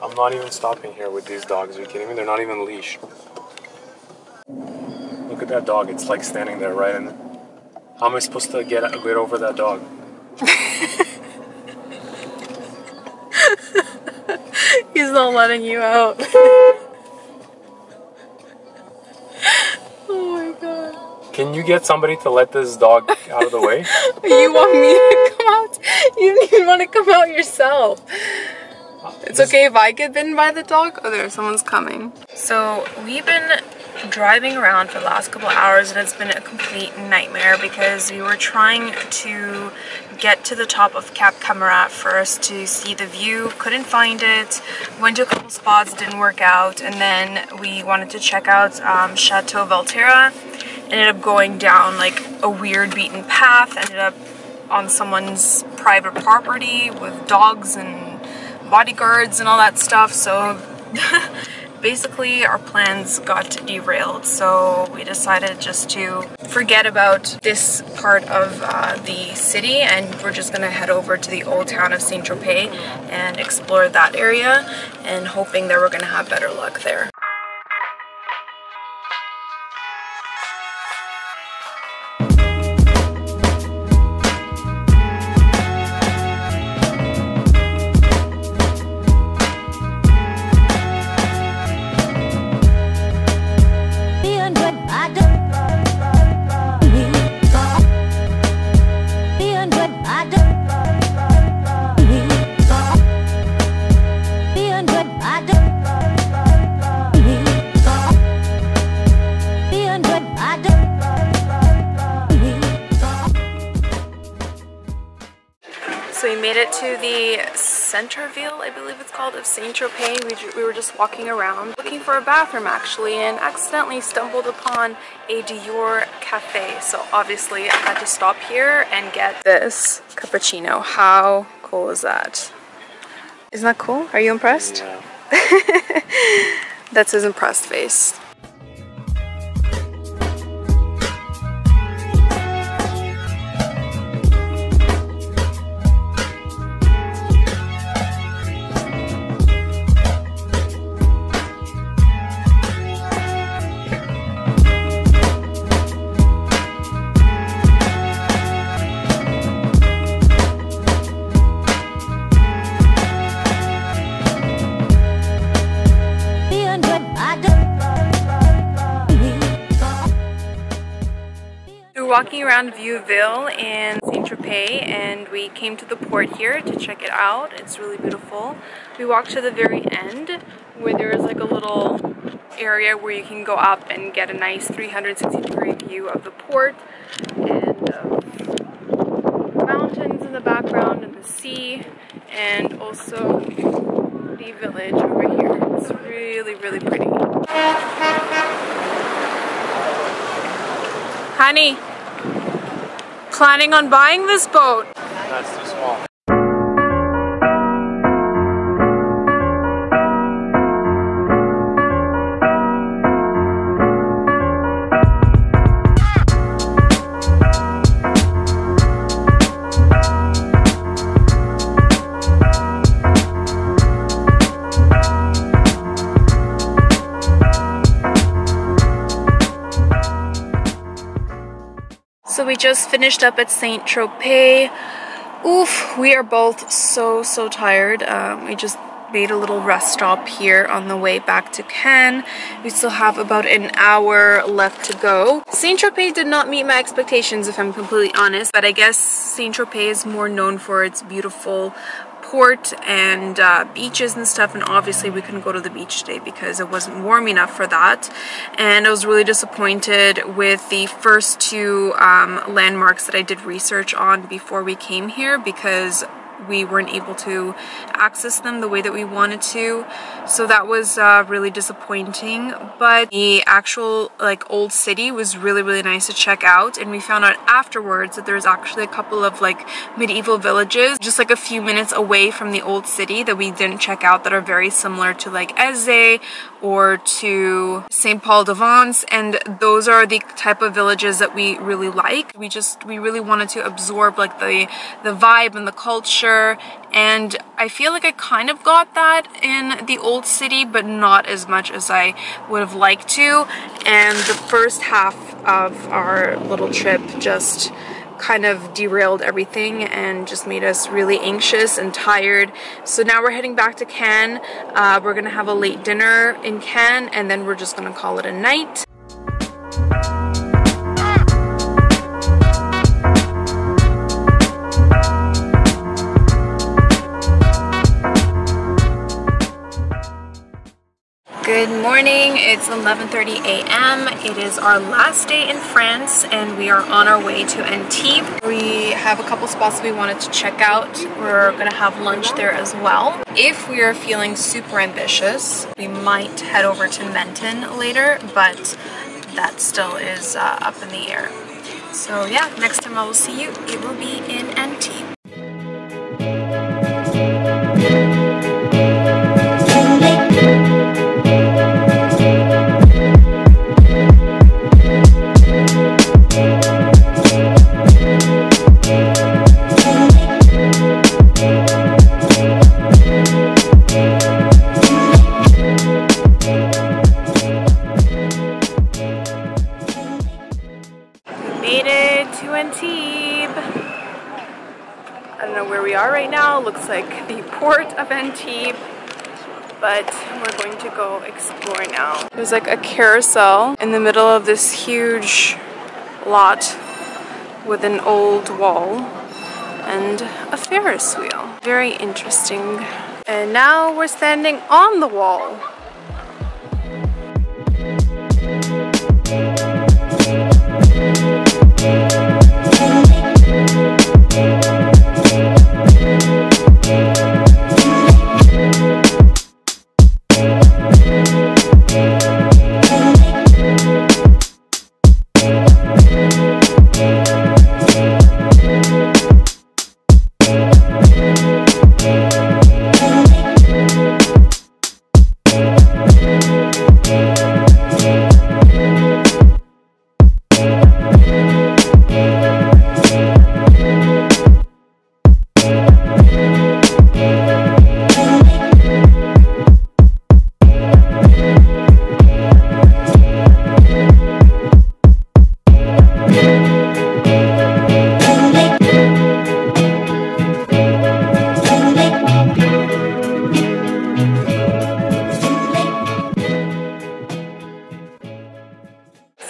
I'm not even stopping here with these dogs. Are you kidding me? They're not even leashed. Look at that dog, it's like standing there, right? And how am I supposed to get over that dog? He's not letting you out. Oh my god. Can you get somebody to let this dog out of the way? You want me to come out? You want to come out yourself. It's okay if I get bitten by the dog? Oh, there, someone's coming. So we've been driving around for the last couple of hours and it's been a complete nightmare because we were trying to get to the top of Cap Camarat first to see the view, couldn't find it, went to a couple spots, didn't work out, and then we wanted to check out Chateau Valterra. Ended up going down like a weird beaten path, ended up on someone's private property with dogs and bodyguards and all that stuff, so basically our plans got derailed, so we decided just to forget about this part of the city and we're just gonna head over to the old town of Saint Tropez and explore that area, and hoping that we're gonna have better luck there. So we made it to the Centre-ville, I believe it's called, of Saint Tropez. We were just walking around looking for a bathroom actually, and accidentally stumbled upon a Dior Cafe. So obviously I had to stop here and get this cappuccino. How cool is that? Isn't that cool? Are you impressed? Yeah. That's his impressed face. Walking around Vieux-Ville in Saint Tropez, and we came to the port here to check it out. It's really beautiful. We walked to the very end where there is like a little area where you can go up and get a nice 360-degree view of the port and mountains in the background and the sea, and also the village over here. It's really, really pretty. Honey, planning on buying this boat? That's too small. So we just finished up at Saint Tropez. Oof, we are both so tired. We just made a little rest stop here on the way back to Cannes. We still have about an hour left to go. Saint Tropez did not meet my expectations, if I'm completely honest, but I guess Saint Tropez is more known for its beautiful port and beaches and stuff, and obviously we couldn't go to the beach today because it wasn't warm enough for that, and I was really disappointed with the first two landmarks that I did research on before we came here because we weren't able to access them the way that we wanted to, so that was really disappointing. But the actual like old city was really nice to check out, and we found out afterwards that there's actually a couple of like medieval villages just like a few minutes away from the old city that we didn't check out that are very similar to like Eze or to St-Paul-de-Vence, and those are the type of villages that we really like. We really wanted to absorb like the vibe and the culture, and I feel like I kind of got that in the old city, but not as much as I would have liked to. And the first half of our little trip just kind of derailed everything and just made us really anxious and tired. So now we're heading back to Cannes. We're gonna have a late dinner in Cannes, and then we're just gonna call it a night. Good morning, it's 11:30 a.m. It is our last day in France and we are on our way to Antibes. We have a couple spots we wanted to check out. We're gonna have lunch there as well. If we are feeling super ambitious, we might head over to Menton later, but that still is up in the air. So yeah, next time I will see you, it will be in Antibes. I don't know where we are right now. Looks like the port of Antibes, but we're going to go explore now. There's like a carousel in the middle of this huge lot with an old wall and a Ferris wheel. Very interesting. And now we're standing on the wall.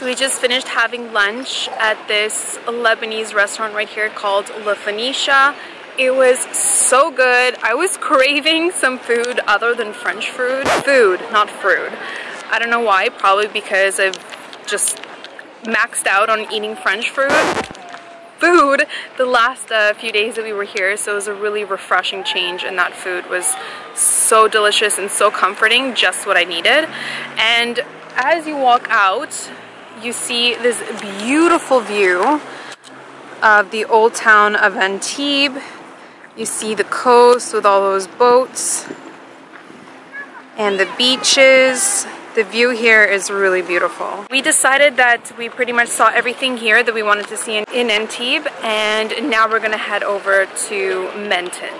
We just finished having lunch at this Lebanese restaurant right here called La Phoenicia. It was so good. I was craving some food other than French food. Food, not fruit. I don't know why, probably because I've just maxed out on eating French food the last few days that we were here, so it was a really refreshing change, and that food was so delicious and so comforting, just what I needed. And as you walk out, you see this beautiful view of the old town of Antibes. You see the coast with all those boats and the beaches. The view here is really beautiful. We decided that we pretty much saw everything here that we wanted to see in Antibes, and now we're gonna head over to Menton.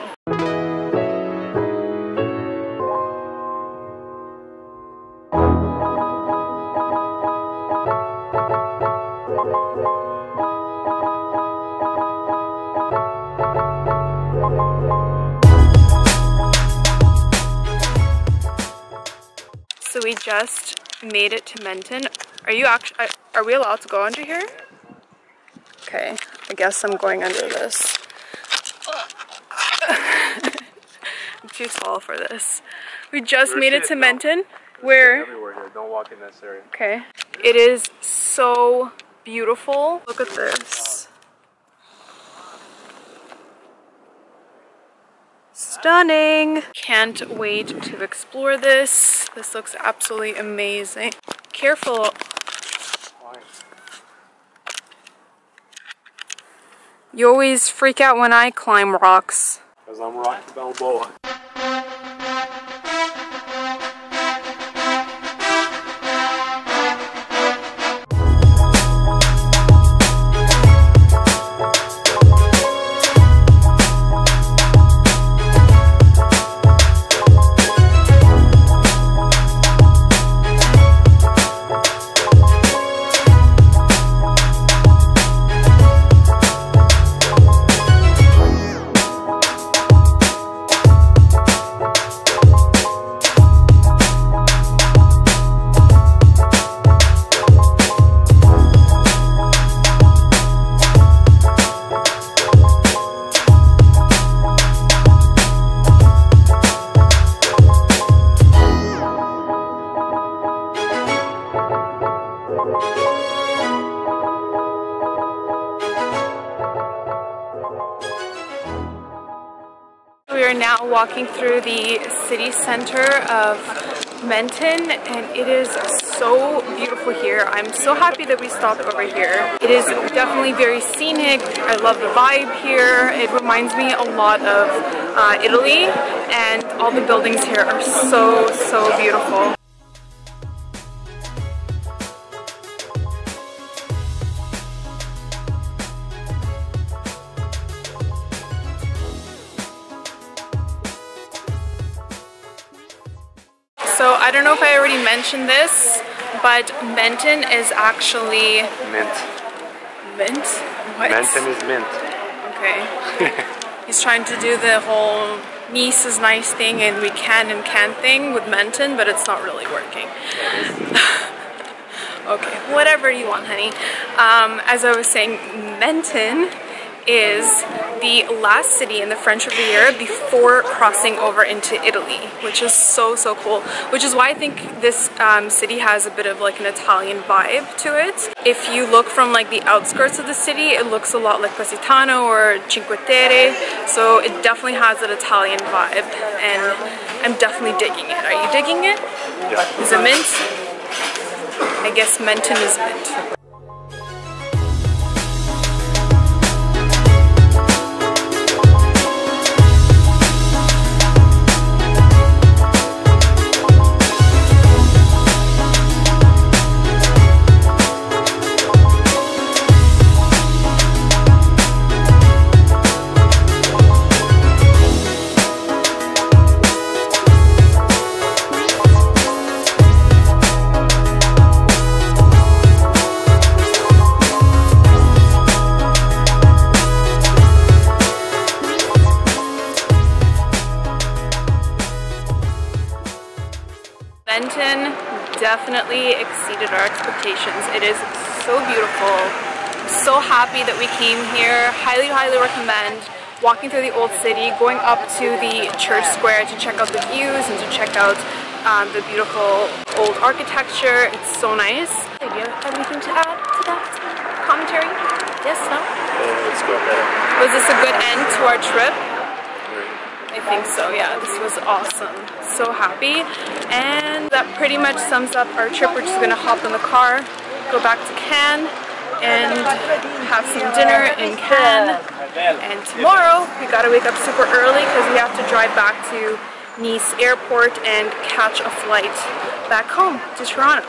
So we just made it to Menton. Are we allowed to go under here? Okay, I guess I'm going under this. I'm too tall for this. We just made it to Menton. Where? Everywhere here. Don't walk in this area. Okay. It is so beautiful. Look at this. Stunning! Can't wait to explore this. This looks absolutely amazing. Careful. You always freak out when I climb rocks. Because I'm Rocky Balboa. we are now walking through the city center of Menton, and it is so beautiful here. I'm so happy that we stopped over here. It is definitely very scenic. I love the vibe here. It reminds me a lot of Italy, and all the buildings here are so beautiful. So I don't know if I already mentioned this, but Menton is actually... Mint. Mint? What? Menton is mint. Okay. He's trying to do the whole Nice is nice thing and we can and can't thing with Menton, but it's not really working. Okay, whatever you want, honey. As I was saying, Menton is the last city in the French Riviera before crossing over into Italy, which is so cool, which is why I think this city has a bit of like an Italian vibe to it. If you look from like the outskirts of the city, it looks a lot like Positano or Cinque Terre, so it definitely has an Italian vibe, and I'm definitely digging it. Are you digging it? Yeah. Is it mint? I guess Menton is mint. Menton definitely exceeded our expectations. It is so beautiful. I'm so happy that we came here. Highly recommend walking through the old city, going up to the church square to check out the views and to check out the beautiful old architecture. It's so nice. Do you have anything to add to that commentary? Yes, no? Let's go there. Was this a good end to our trip? I think so, yeah. This was awesome. So happy. And that pretty much sums up our trip. We're just gonna hop in the car, go back to Cannes, and have some dinner in Cannes. And tomorrow, we gotta wake up super early because we have to drive back to Nice Airport and catch a flight back home to Toronto.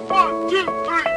One, two, three.